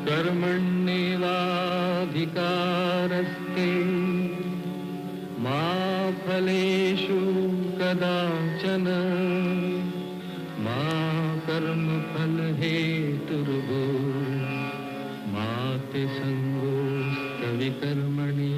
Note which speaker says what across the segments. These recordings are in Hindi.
Speaker 1: कर्मण्येवाधिकारस्ते मा फलेषु कदाचन मा कर्मफलहेतुर्भो मा ते संगोऽस्तविकर्मणि।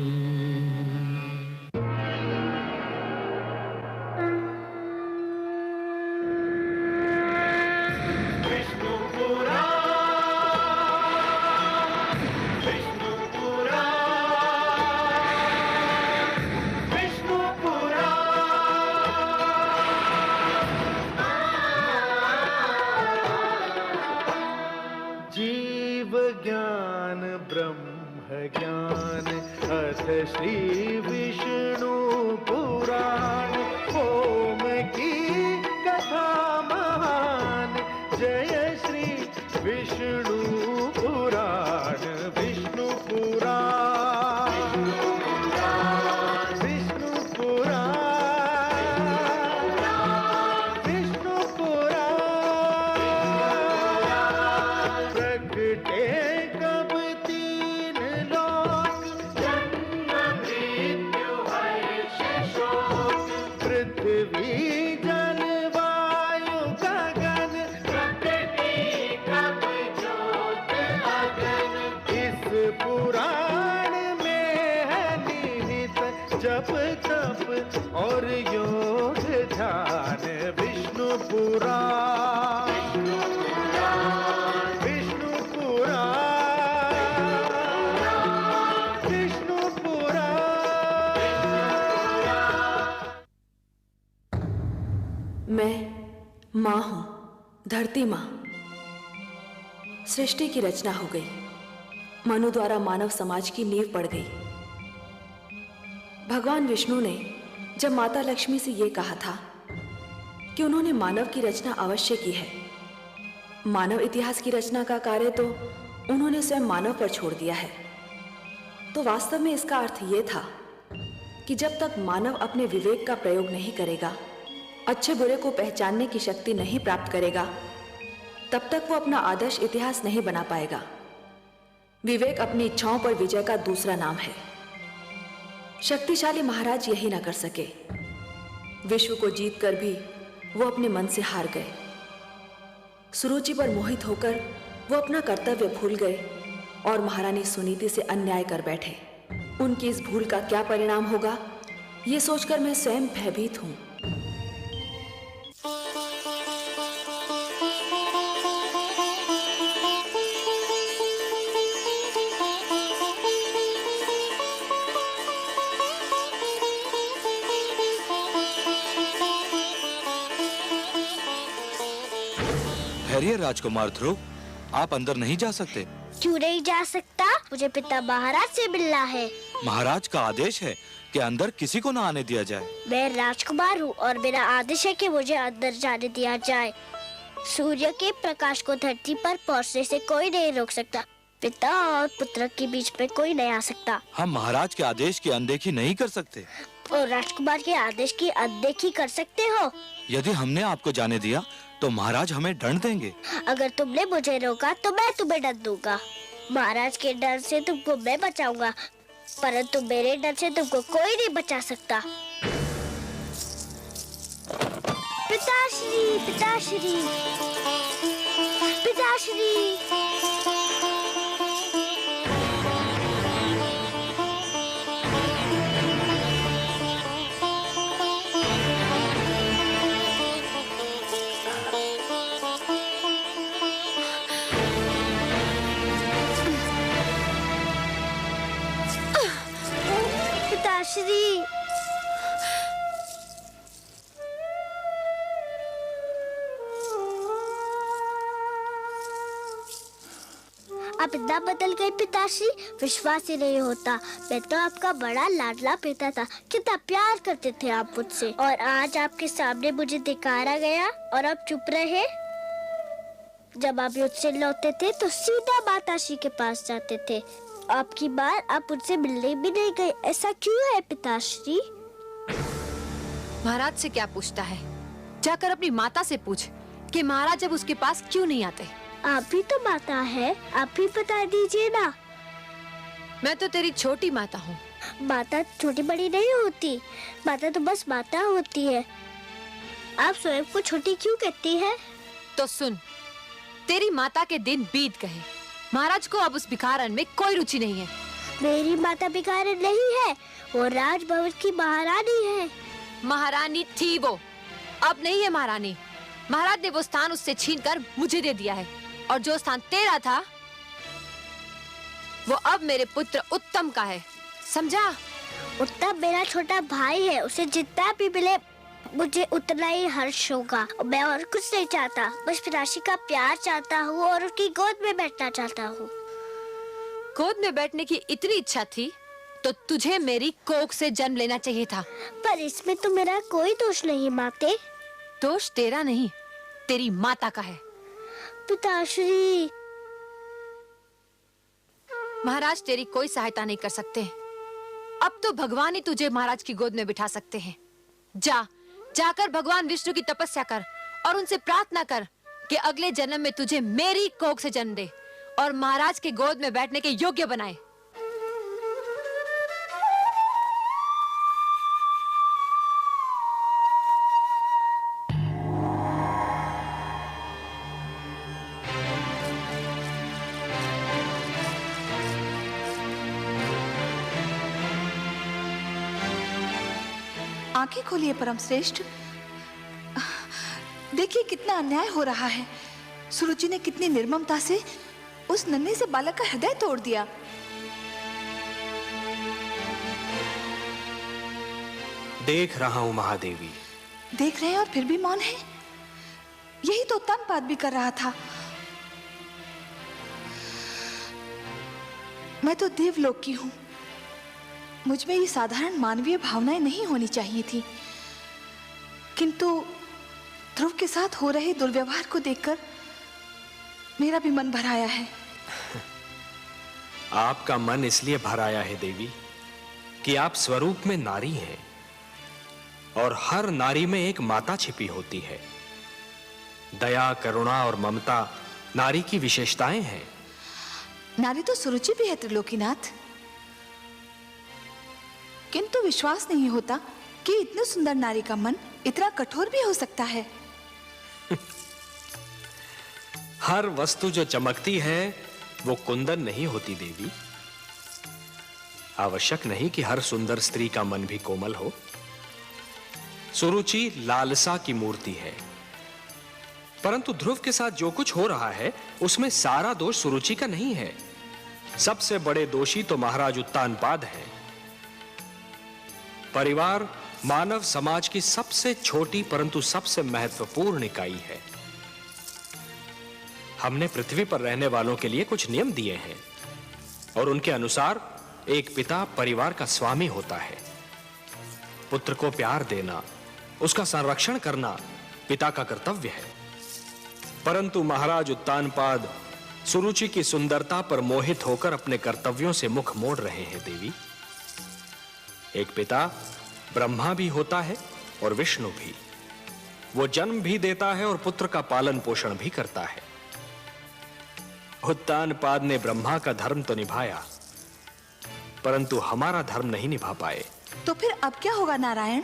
Speaker 2: श्री विष्णु पुराण ओम की कथा महान। जय श्री विष्णु पुराण विष्णु पुराण विष्णु पुराण विष्णु पुराण। प्रगटे कब तीन लोक पृथ्वी जल वायु गगन प्रकृति कब ज्योत अगन। इस पुराण में है निहित जप तप और योग ध्यान। विष्णु पुराण विष्णु पुराण विष्णु पुराण।
Speaker 3: मैं माँ हूँ, धरती माँ। सृष्टि की रचना हो गई, मनु द्वारा मानव समाज की नींव पड़ गई। भगवान विष्णु ने जब माता लक्ष्मी से ये कहा था कि उन्होंने मानव की रचना अवश्य की है, मानव इतिहास की रचना का कार्य तो उन्होंने स्वयं मानव पर छोड़ दिया है, तो वास्तव में इसका अर्थ ये था कि जब तक मानव अपने विवेक का प्रयोग नहीं करेगा, अच्छे बुरे को पहचानने की शक्ति नहीं प्राप्त करेगा, तब तक वो अपना आदर्श इतिहास नहीं बना पाएगा। विवेक अपनी इच्छाओं पर विजय का दूसरा नाम है। शक्तिशाली महाराज यही ना कर सके। विश्व को जीतकर भी वो अपने मन से हार गए। सुरुचि पर मोहित होकर वो अपना कर्तव्य भूल गए और महारानी सुनीति से अन्याय कर बैठे। उनकी इस भूल का क्या परिणाम होगा, ये सोचकर मैं स्वयं भयभीत हूं।
Speaker 4: ठहरिए राजकुमार ध्रुव, आप अंदर नहीं जा सकते।
Speaker 5: क्यों नहीं जा सकता? मुझे पिता महाराज से मिलना है।
Speaker 4: महाराज का आदेश है कि अंदर किसी को न आने दिया जाए।
Speaker 5: मैं राजकुमार हूँ और मेरा आदेश है कि मुझे अंदर जाने दिया जाए। सूर्य के प्रकाश को धरती पर पहुँचने से कोई नहीं रोक सकता। पिता और पुत्र के बीच में कोई नहीं आ सकता।
Speaker 4: हम महाराज के आदेश की अनदेखी नहीं कर सकते।
Speaker 5: और राजकुमार के आदेश की अनदेखी कर सकते हो?
Speaker 4: यदि हमने आपको जाने दिया तो महाराज हमें दंड देंगे।
Speaker 5: अगर तुमने मुझे रोका तो मैं तुम्हें दंड दूंगा। महाराज के डर से तुमको मैं बचाऊंगा, परंतु मेरे डर से तुमको कोई नहीं बचा सकता। पिताश्री, पिताश्री, पिताश्री। पिताश्री, आप इतना बदल गए पिताश्री, विश्वास ही नहीं होता। मैं तो आपका बड़ा लाडला पिता था, कितना प्यार करते थे आप मुझसे, और आज आपके सामने मुझे धिक्कारा गया और आप चुप रहे। जब आप युद्ध से लौटते थे तो सीधा माताश्री के पास जाते थे। आपकी बार आप मुझसे मिलने भी नहीं गए, ऐसा क्यों है पिताश्री?
Speaker 6: महाराज से क्या पूछता है? जाकर अपनी माता से पूछ कि महाराज जब उसके पास क्यों नहीं आते।
Speaker 5: आप भी तो माता है, आप भी बता दीजिए ना।
Speaker 6: मैं तो तेरी छोटी माता हूँ।
Speaker 5: माता छोटी बड़ी नहीं होती, माता तो बस माता होती है। आप स्वयं को छोटी क्यों कहती है?
Speaker 6: तो सुन, तेरी माता के दिन बीत गए। महाराज को अब उस भिखारन में कोई रुचि नहीं है।
Speaker 5: मेरी माता भिखारन नहीं है, वो राजभवन की महारानी है।
Speaker 6: महारानी थी वो, अब नहीं है महारानी। महाराज ने वो स्थान उससे छीनकर मुझे दे दिया है, और जो स्थान तेरा था वो अब मेरे पुत्र उत्तम का है, समझा?
Speaker 5: उत्तम मेरा छोटा भाई है, उसे जितना भी मिले मुझे उतना ही हर्ष होगा। मैं और कुछ नहीं चाहता, बस पिताश्री का प्यार चाहता हूँ और उसकी गोद में बैठना चाहता हूँ।
Speaker 6: गोद में बैठने की इतनी इच्छा थी तो तुझे मेरी कोख से जन्म लेना चाहिए था।
Speaker 5: पर इसमें तो मेरा कोई दोष नहीं माते।
Speaker 6: दोष तेरा नहीं, तेरी माता का है।
Speaker 5: पिताश्री,
Speaker 6: महाराज तेरी कोई सहायता नहीं कर सकते। अब तो भगवान ही तुझे महाराज की गोद में बिठा सकते हैं। जाकर भगवान विष्णु की तपस्या कर और उनसे प्रार्थना कर कि अगले जन्म में तुझे मेरी कोख से जन्म दे और महाराज के गोद में बैठने के योग्य बनाए।
Speaker 7: आंखें खोलिए परम श्रेष्ठ। देखिए कितना अन्याय हो रहा है। सुरुचि ने कितनी निर्ममता से उस नन्हे से बालक का हृदय तोड़ दिया।
Speaker 8: देख रहा हूं महादेवी।
Speaker 7: देख रहे हैं और फिर भी मौन है। यही तो उत्तमपाद भी कर रहा था। मैं तो देवलोक की हूं, मुझ में ये साधारण मानवीय भावनाएं नहीं होनी चाहिए थी, किंतु ध्रुव के साथ हो रहे दुर्व्यवहार को देखकर मेरा भी मन भर आया है।
Speaker 8: आपका मन इसलिए भर आया है देवी कि आप स्वरूप में नारी हैं और हर नारी में एक माता छिपी होती है। दया, करुणा और ममता नारी की विशेषताएं हैं।
Speaker 7: नारी तो सुरुचि भी है त्रिलोकीनाथ, किंतु विश्वास नहीं होता कि इतनी सुंदर नारी का मन इतना कठोर भी हो सकता है।
Speaker 8: हर वस्तु जो चमकती है वो कुंदन नहीं होती देवी। आवश्यक नहीं कि हर सुंदर स्त्री का मन भी कोमल हो। सुरुचि लालसा की मूर्ति है, परंतु ध्रुव के साथ जो कुछ हो रहा है उसमें सारा दोष सुरुचि का नहीं है। सबसे बड़े दोषी तो महाराज उत्तानपाद हैं। परिवार मानव समाज की सबसे छोटी परंतु सबसे महत्वपूर्ण इकाई है। हमने पृथ्वी पर रहने वालों के लिए कुछ नियम दिए हैं और उनके अनुसार एक पिता परिवार का स्वामी होता है। पुत्र को प्यार देना, उसका संरक्षण करना पिता का कर्तव्य है। परंतु महाराज उत्तानपाद सुरुचि की सुंदरता पर मोहित होकर अपने कर्तव्यों से मुख मोड़ रहे हैं देवी। एक पिता ब्रह्मा भी होता है और विष्णु भी। वो जन्म भी देता है और पुत्र का पालन पोषण भी करता है। उत्तानपाद ने ब्रह्मा का धर्म तो निभाया, परंतु हमारा धर्म नहीं निभा पाए।
Speaker 7: तो फिर अब क्या होगा नारायण?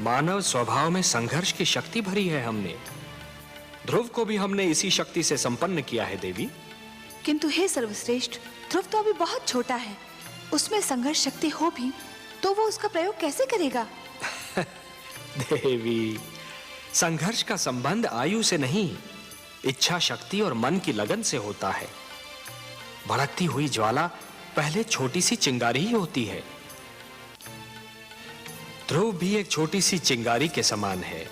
Speaker 8: मानव स्वभाव में संघर्ष की शक्ति भरी है हमने। ध्रुव को भी हमने इसी शक्ति से संपन्न किया है देवी।
Speaker 7: किंतु हे सर्वश्रेष्ठ, ध्रुव तो अभी बहुत छोटा है। उसमें संघर्ष शक्ति हो भी तो वो उसका प्रयोग कैसे करेगा?
Speaker 8: देवी, संघर्ष का संबंध आयु से नहीं, इच्छा शक्ति और मन की लगन से होता है। भड़कती हुई ज्वाला पहले छोटी सी चिंगारी ही होती है। ध्रुव भी एक छोटी सी चिंगारी के समान है।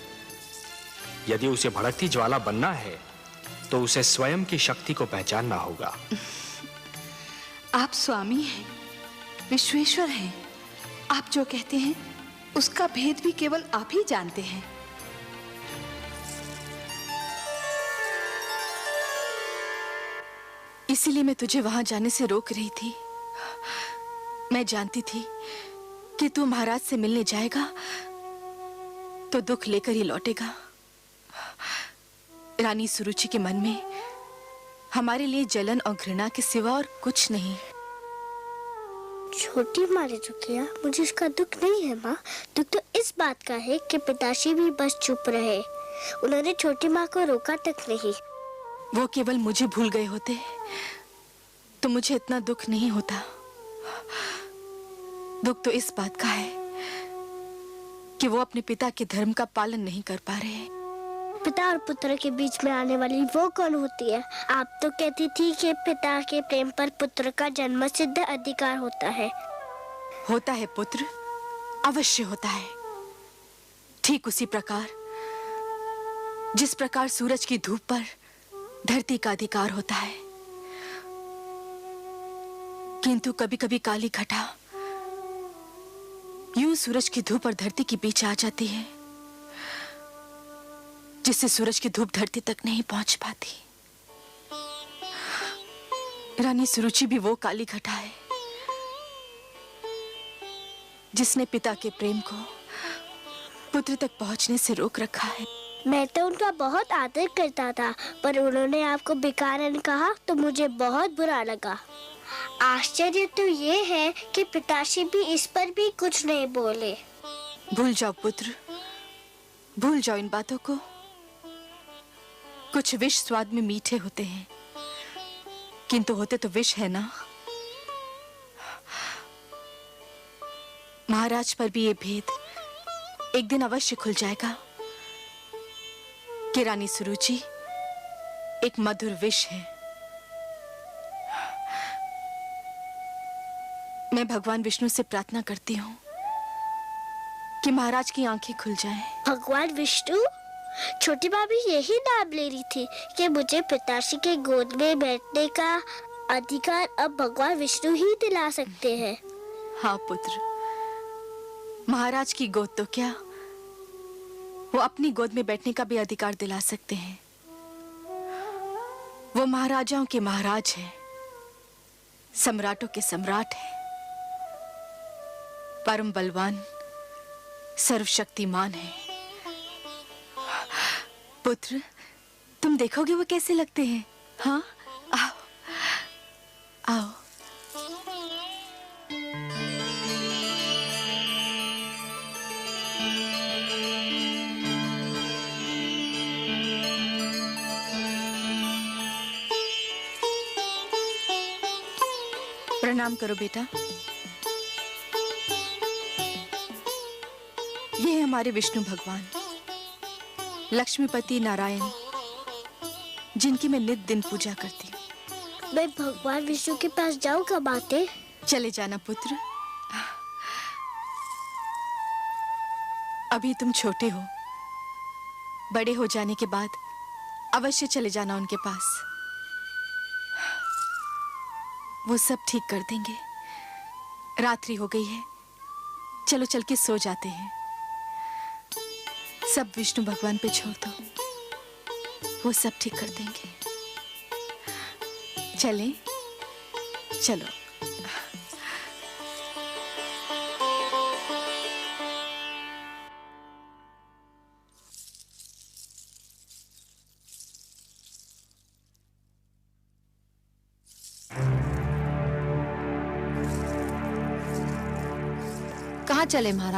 Speaker 8: यदि उसे भड़कती ज्वाला बनना है तो उसे स्वयं की शक्ति को पहचानना होगा।
Speaker 7: आप स्वामी हैं, विश्वेश्वर हैं। आप जो कहते हैं उसका भेद भी केवल आप ही जानते हैं। इसीलिए मैं तुझे वहां जाने से रोक रही थी। मैं जानती थी कि तू महाराज से मिलने जाएगा तो दुख लेकर ही लौटेगा। रानी सुरुचि के मन में हमारे लिए जलन और घृणा के सिवा और कुछ नहीं।
Speaker 5: छोटी माँ ने जो किया मुझे इसका दुख नहीं है माँ। दुख तो इस बात का है कि पिताश्री भी बस चुप रहे। उन्होंने छोटी माँ को रोका तक नहीं।
Speaker 7: वो केवल मुझे भूल गए होते तो मुझे इतना दुख नहीं होता। दुख तो इस बात का है कि वो अपने पिता के धर्म का पालन नहीं कर पा रहे।
Speaker 5: पिता और पुत्र के बीच में आने वाली वो कौन होती है? आप तो कहती थी कि पिता के प्रेम पर पुत्र का जन्म सिद्ध अधिकार होता है।
Speaker 7: होता है पुत्र, अवश्य होता है। ठीक उसी प्रकार जिस प्रकार सूरज की धूप पर धरती का अधिकार होता है। किंतु कभी कभी काली घटा यूं सूरज की धूप और धरती के बीच आ जाती है, जिससे सूरज की धूप धरती तक नहीं पहुंच पाती। रानी सुरुचि भी वो काली घटा है जिसने पिता के प्रेम को पुत्र तक पहुंचने से रोक रखा है।
Speaker 5: मैं तो उनका बहुत आदर करता था, पर उन्होंने आपको बेकारन कहा तो मुझे बहुत बुरा लगा। आश्चर्य तो ये है कि पिताश्री भी इस पर भी कुछ नहीं बोले।
Speaker 7: भूल जाओ पुत्र, भूल जाओ इन बातों को। कुछ विष स्वाद में मीठे होते हैं, किंतु होते तो विष है ना। महाराज पर भी ये भेद एक दिन अवश्य खुल जाएगा कि रानी सुरुचि एक मधुर विष है। मैं भगवान विष्णु से प्रार्थना करती हूँ कि महाराज की आंखें खुल जाएं।
Speaker 5: भगवान विष्णु? छोटी माँ भी यही नाम ले रही थी कि मुझे पिताश्री के गोद में बैठने का अधिकार अब भगवान विष्णु ही दिला सकते हैं।
Speaker 7: हाँ पुत्र, महाराज की गोद तो क्या, वो अपनी गोद में बैठने का भी अधिकार दिला सकते हैं। वो महाराजाओं के महाराज हैं, सम्राटों के सम्राट हैं, परम बलवान, सर्वशक्तिमान है। पुत्र, तुम देखोगे वो कैसे लगते हैं। हाँ, आओ आओ। प्रणाम करो बेटा। ये है हमारे विष्णु भगवान, लक्ष्मीपति नारायण, जिनकी मैं नित दिन पूजा करती हूँ।
Speaker 5: मैं भगवान विष्णु के पास जाऊँ कब आते?
Speaker 7: चले जाना पुत्र, अभी तुम छोटे हो। बड़े हो जाने के बाद अवश्य चले जाना उनके पास, वो सब ठीक कर देंगे। रात्रि हो गई है, चलो चल के सो जाते हैं। सब विष्णु भगवान पे छोड़ दो, वो सब ठीक कर देंगे। चलें? चलो।
Speaker 6: कहाँ चले महाराज?